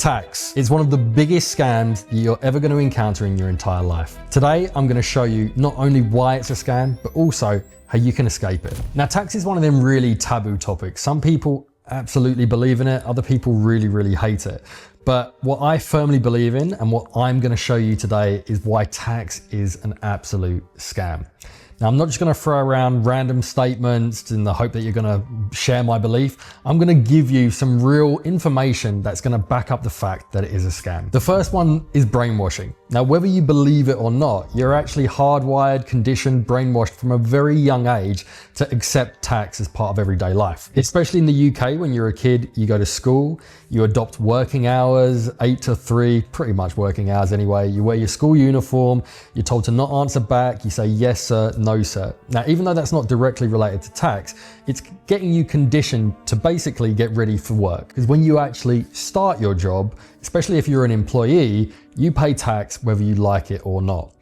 Tax is one of the biggest scams that you're ever going to encounter in your entire life. Today, I'm going to show you not only why it's a scam, but also how you can escape it. Now, tax is one of them really taboo topics. Some people absolutely believe in it. Other people really, really hate it. But what I firmly believe in and what I'm going to show you today is why tax is an absolute scam. Now, I'm not just going to throw around random statements in the hope that you're going to share my belief. I'm going to give you some real information that's going to back up the fact that it is a scam. The first one is brainwashing. Now, whether you believe it or not, you're actually hardwired, conditioned, brainwashed from a very young age to accept tax as part of everyday life. Especially in the UK, when you're a kid, you go to school, you adopt working hours, 8 to 3, pretty much working hours anyway. You wear your school uniform, you're told to not answer back, you say yes sir, no sir. Now, even though that's not directly related to tax, it's getting you conditioned to basically get ready for work. Because when you actually start your job, especially if you're an employee, you pay tax whether you like it or not.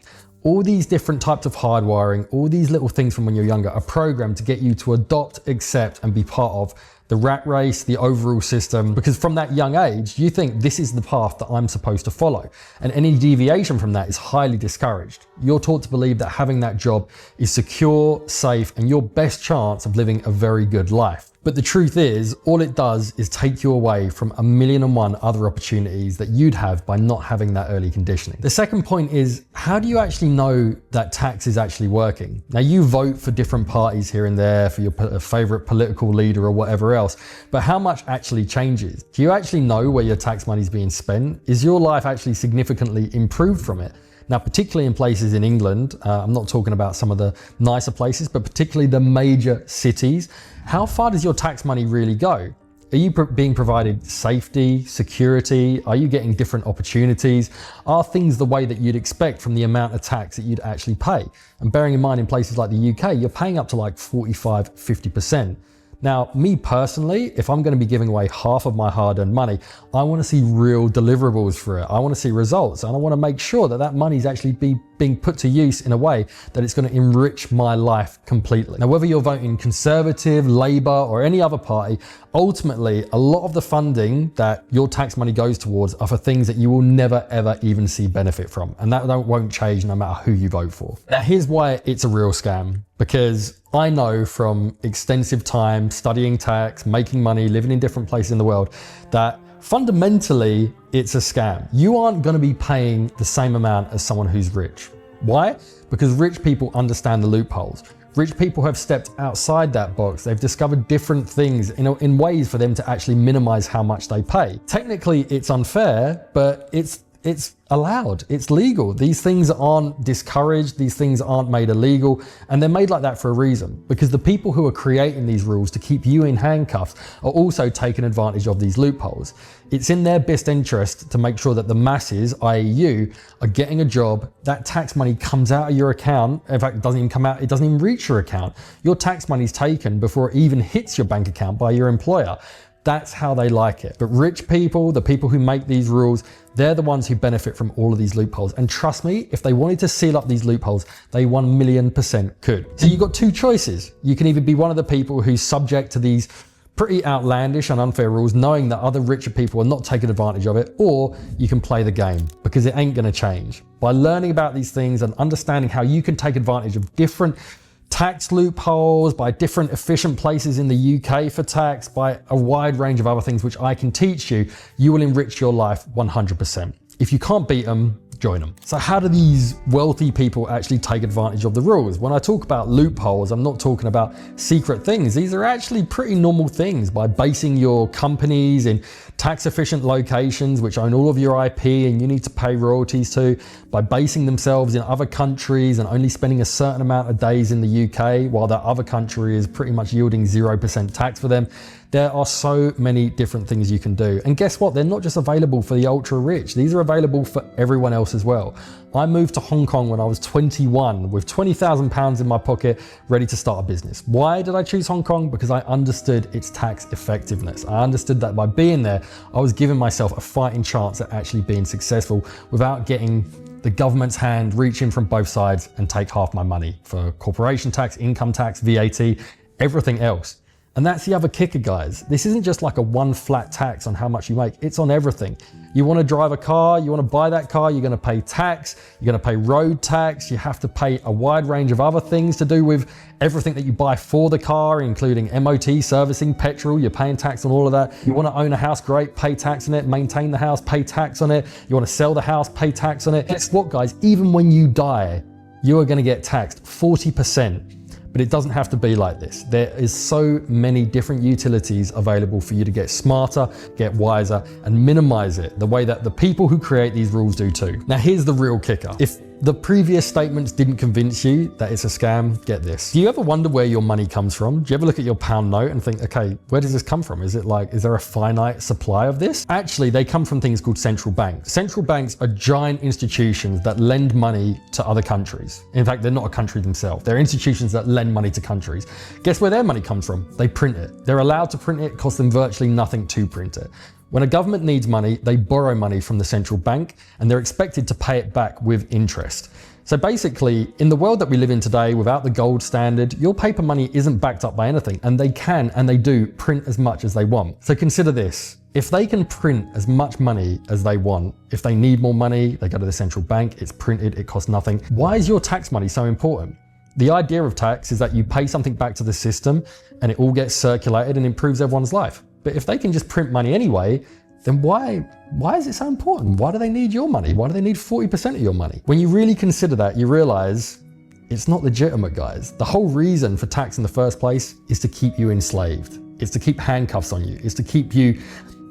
All these different types of hardwiring, all these little things from when you're younger are programmed to get you to adopt, accept, and be part of the rat race, the overall system, because from that young age, you think this is the path that I'm supposed to follow. And any deviation from that is highly discouraged. You're taught to believe that having that job is secure, safe, and your best chance of living a very good life. But the truth is, all it does is take you away from 1,000,001 other opportunities that you'd have by not having that early conditioning. The second point is, how do you actually know that tax is actually working? Now, you vote for different parties here and there, for your favorite political leader or whatever else, but how much actually changes? Do you actually know where your tax money is being spent? Is your life actually significantly improved from it? Now, particularly in places in England, I'm not talking about some of the nicer places, but particularly the major cities, how far does your tax money really go? Are you being provided safety, security? Are you getting different opportunities? Are things the way that you'd expect from the amount of tax that you'd actually pay? And bearing in mind, in places like the UK, you're paying up to like 45, 50%. Now, me personally, if I'm going to be giving away half of my hard-earned money, I want to see real deliverables for it. I want to see results, and I want to make sure that that money is actually being put to use in a way that it's going to enrich my life completely. Now, whether you're voting Conservative, Labour, or any other party, ultimately, a lot of the funding that your tax money goes towards are for things that you will never, ever even see benefit from. And that won't change no matter who you vote for. Now, here's why it's a real scam. Because I know from extensive time studying tax, making money, living in different places in the world, that fundamentally it's a scam. You aren't going to be paying the same amount as someone who's rich. Why? Because rich people understand the loopholes. Rich people have stepped outside that box. They've discovered different things in ways for them to actually minimize how much they pay. Technically, it's unfair, but it's allowed, it's legal. These things aren't discouraged, these things aren't made illegal, and they're made like that for a reason, because the people who are creating these rules to keep you in handcuffs are also taking advantage of these loopholes. It's in their best interest to make sure that the masses, i.e. you, are getting a job, that tax money comes out of your account. In fact, it doesn't even come out, it doesn't even reach your account. Your tax money is taken before it even hits your bank account by your employer. That's how they like it. But rich people, the people who make these rules, they're the ones who benefit from all of these loopholes. And trust me, if they wanted to seal up these loopholes, they 1,000,000% could. So you've got two choices. You can either be one of the people who's subject to these pretty outlandish and unfair rules, knowing that other richer people are not taking advantage of it, or you can play the game, because it ain't gonna change. By learning about these things and understanding how you can take advantage of different tax loopholes, by different efficient places in the UK for tax, by a wide range of other things which I can teach you, you will enrich your life 100%. If you can't beat them, join them. So how do these wealthy people actually take advantage of the rules? When I talk about loopholes, I'm not talking about secret things. These are actually pretty normal things. By basing your companies in tax efficient locations which own all of your IP and you need to pay royalties to, by basing themselves in other countries and only spending a certain amount of days in the UK while that other country is pretty much yielding 0% tax for them. There are so many different things you can do. And guess what? They're not just available for the ultra rich. These are available for everyone else as well. I moved to Hong Kong when I was 21 with £20,000 in my pocket, ready to start a business. Why did I choose Hong Kong? Because I understood its tax effectiveness. I understood that by being there, I was giving myself a fighting chance at actually being successful without getting the government's hand reach in from both sides and take half my money for corporation tax, income tax, VAT, everything else. And that's the other kicker, guys. This isn't just like a one flat tax on how much you make. It's on everything. You want to drive a car, you want to buy that car, you're going to pay tax, you're going to pay road tax, you have to pay a wide range of other things to do with everything that you buy for the car, including MOT, servicing, petrol, you're paying tax on all of that. You want to own a house, great, pay tax on it, maintain the house, pay tax on it. You want to sell the house, pay tax on it. Guess what, guys? Even when you die, you are going to get taxed 40%. But it doesn't have to be like this. There is so many different utilities available for you to get smarter, get wiser, and minimize it the way that the people who create these rules do too. Now, here's the real kicker. If the previous statements didn't convince you that it's a scam, get this. Do you ever wonder where your money comes from? Do you ever look at your pound note and think, okay, where does this come from? Is there a finite supply of this? Actually, they come from things called central banks. Central banks are giant institutions that lend money to other countries. In fact, they're not a country themselves. They're institutions that lend money to countries. Guess where their money comes from? They print it. They're allowed to print it. It costs them virtually nothing to print it. When a government needs money, they borrow money from the central bank and they're expected to pay it back with interest. So basically, in the world that we live in today, without the gold standard, your paper money isn't backed up by anything, and they can and they do print as much as they want. So consider this. If they can print as much money as they want, if they need more money, they go to the central bank, it's printed, it costs nothing. Why is your tax money so important? The idea of tax is that you pay something back to the system and it all gets circulated and improves everyone's life. But if they can just print money anyway, then why is it so important? Why do they need your money? Why do they need 40% of your money? When you really consider that, you realize it's not legitimate, guys. The whole reason for tax in the first place is to keep you enslaved. It's to keep handcuffs on you. It's to keep you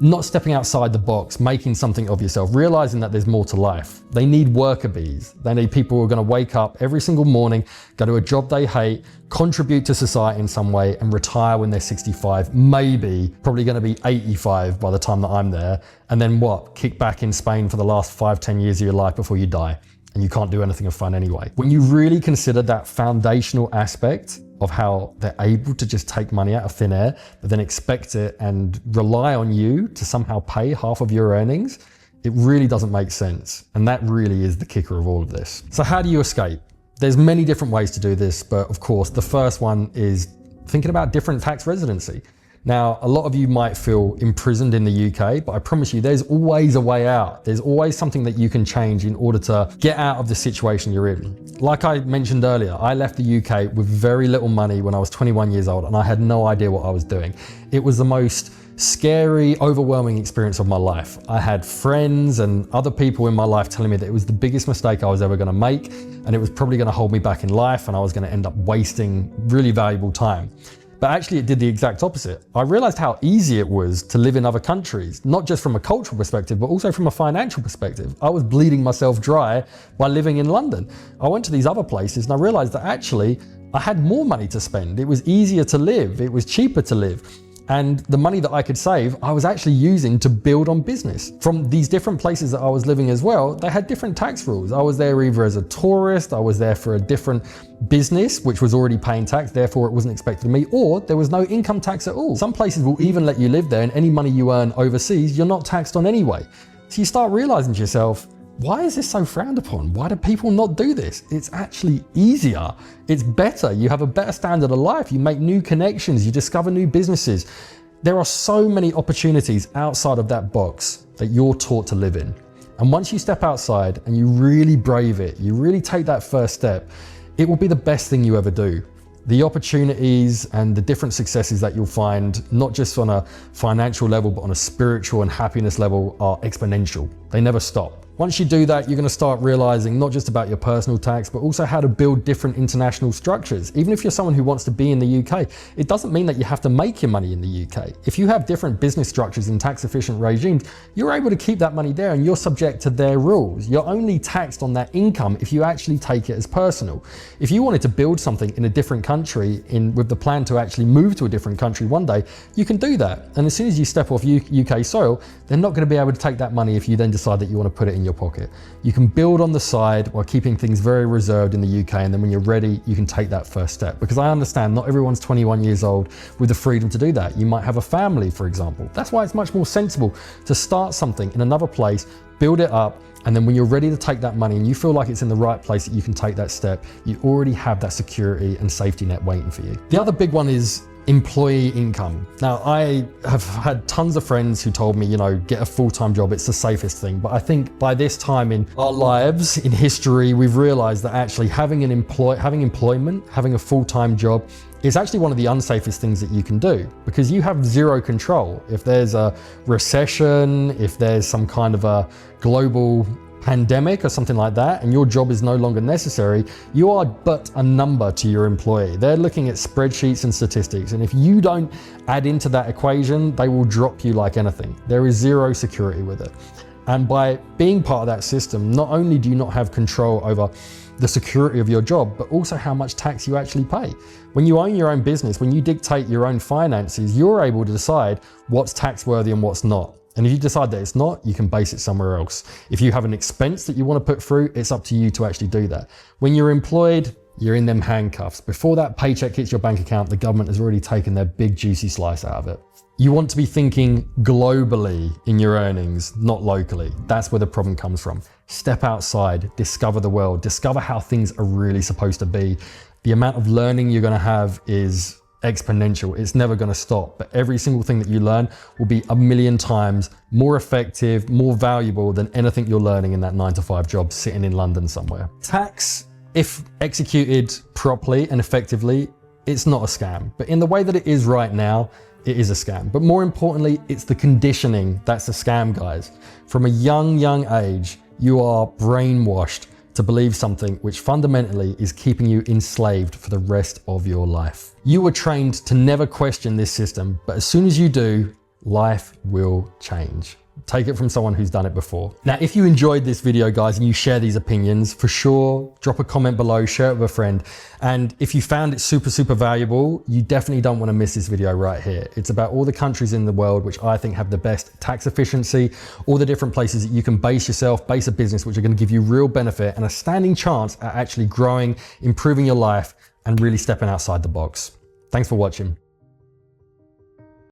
not stepping outside the box, making something of yourself, realizing that there's more to life. They need worker bees. They need people who are going to wake up every single morning, go to a job they hate, contribute to society in some way, and retire when they're 65, maybe, probably going to be 85 by the time that I'm there. And then what? Kick back in Spain for the last 5-10 years of your life before you die. And you can't do anything of fun anyway. When you really consider that foundational aspect of how they're able to just take money out of thin air, but then expect it and rely on you to somehow pay half of your earnings, it really doesn't make sense. And that really is the kicker of all of this. So how do you escape? There's many different ways to do this, but of course, the first one is thinking about different tax residency. Now, a lot of you might feel imprisoned in the UK, but I promise you, there's always a way out. There's always something that you can change in order to get out of the situation you're in. Like I mentioned earlier, I left the UK with very little money when I was 21 years old, and I had no idea what I was doing. It was the most scary, overwhelming experience of my life. I had friends and other people in my life telling me that it was the biggest mistake I was ever going to make, and it was probably going to hold me back in life, and I was going to end up wasting really valuable time. But actually it did the exact opposite. I realized how easy it was to live in other countries, not just from a cultural perspective, but also from a financial perspective. I was bleeding myself dry by living in London. I went to these other places and I realized that actually I had more money to spend. It was easier to live. It was cheaper to live. And the money that I could save, I was actually using to build on business. From these different places that I was living as well, they had different tax rules. I was there either as a tourist, I was there for a different business, which was already paying tax, therefore it wasn't expected of me, or there was no income tax at all. Some places will even let you live there, and any money you earn overseas, you're not taxed on anyway. So you start realizing to yourself, why is this so frowned upon? Why do people not do this? It's actually easier. It's better. You have a better standard of life. You make new connections. You discover new businesses. There are so many opportunities outside of that box that you're taught to live in. And once you step outside and you really brave it, you really take that first step, it will be the best thing you ever do. The opportunities and the different successes that you'll find, not just on a financial level, but on a spiritual and happiness level, are exponential. They never stop. Once you do that, you're going to start realizing not just about your personal tax, but also how to build different international structures. Even if you're someone who wants to be in the UK, it doesn't mean that you have to make your money in the UK. If you have different business structures and tax efficient regimes, you're able to keep that money there and you're subject to their rules. You're only taxed on that income if you actually take it as personal. If you wanted to build something in a different country with the plan to actually move to a different country one day, you can do that. And as soon as you step off UK soil, they're not going to be able to take that money if you then decide that you want to put it in your pocket. You can build on the side while keeping things very reserved in the UK, and then when you're ready, you can take that first step. Because I understand not everyone's 21 years old with the freedom to do that. You might have a family, for example. That's why it's much more sensible to start something in another place, build it up, and then when you're ready to take that money and you feel like it's in the right place that you can take that step, you already have that security and safety net waiting for you. The other big one is employee income. Now, I have had tons of friends who told me, get a full-time job, it's the safest thing. But I think by this time in our lives, in history, we've realized that actually having employment, having a full-time job is actually one of the unsafest things that you can do, because you have zero control. If there's a recession, if there's some kind of a global pandemic or something like that, and your job is no longer necessary, you are but a number to your employee. They're looking at spreadsheets and statistics, and if you don't add into that equation, they will drop you like anything. There is zero security with it. And by being part of that system, not only do you not have control over the security of your job, but also how much tax you actually pay. When you own your own business, when you dictate your own finances, you're able to decide what's tax worthy and what's not. And if you decide that it's not, you can base it somewhere else. If you have an expense that you want to put through, it's up to you to actually do that. When you're employed, you're in them handcuffs. Before that paycheck hits your bank account, the government has already taken their big juicy slice out of it. You want to be thinking globally in your earnings, not locally. That's where the problem comes from. Step outside, discover the world, discover how things are really supposed to be. The amount of learning you're going to have is exponential. It's never going to stop, but every single thing that you learn will be a million times more effective, more valuable than anything you're learning in that 9-to-5 job sitting in London somewhere. Tax, if executed properly and effectively, it's not a scam, but in the way that it is right now, it is a scam. But more importantly, it's the conditioning that's a scam, guys. From a young age, you are brainwashed to believe something which fundamentally is keeping you enslaved for the rest of your life. You were trained to never question this system, but as soon as you do, life will change. Take it from someone who's done it before. Now, if you enjoyed this video, guys, and you share these opinions, for sure, drop a comment below, share it with a friend. And if you found it super valuable, you definitely don't want to miss this video right here. It's about all the countries in the world which I think have the best tax efficiency, all the different places that you can base yourself, base a business, which are going to give you real benefit and a standing chance at actually growing, improving your life, and really stepping outside the box. Thanks for watching.